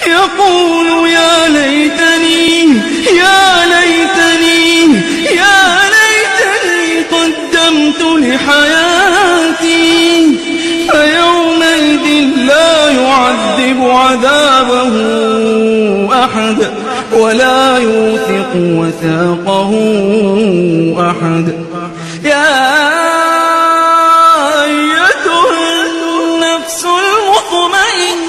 يقول يا ليتني قدمت لحياتي، فيومئذ لا يعذب عذابه أحد ولا يوثق وثاقه أحد. يا أيتها النفس المطمئنة،